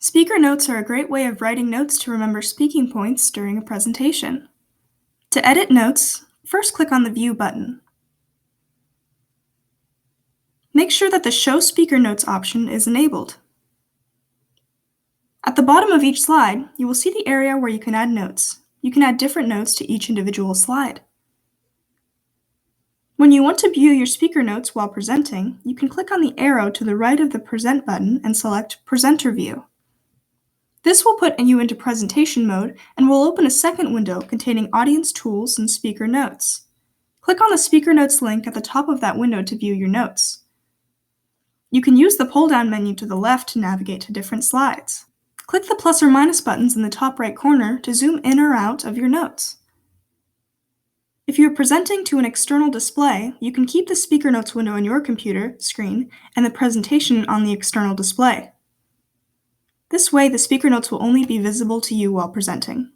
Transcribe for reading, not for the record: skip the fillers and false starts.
Speaker notes are a great way of writing notes to remember speaking points during a presentation. To edit notes, first click on the View button. Make sure that the Show Speaker Notes option is enabled. At the bottom of each slide, you will see the area where you can add notes. You can add different notes to each individual slide. When you want to view your speaker notes while presenting, you can click on the arrow to the right of the Present button and select Presenter View. This will put you into presentation mode and will open a second window containing audience tools and speaker notes. Click on the Speaker Notes link at the top of that window to view your notes. You can use the pull-down menu to the left to navigate to different slides. Click the plus or minus buttons in the top right corner to zoom in or out of your notes. If you are presenting to an external display, you can keep the Speaker Notes window on your computer screen and the presentation on the external display. This way, the speaker notes will only be visible to you while presenting.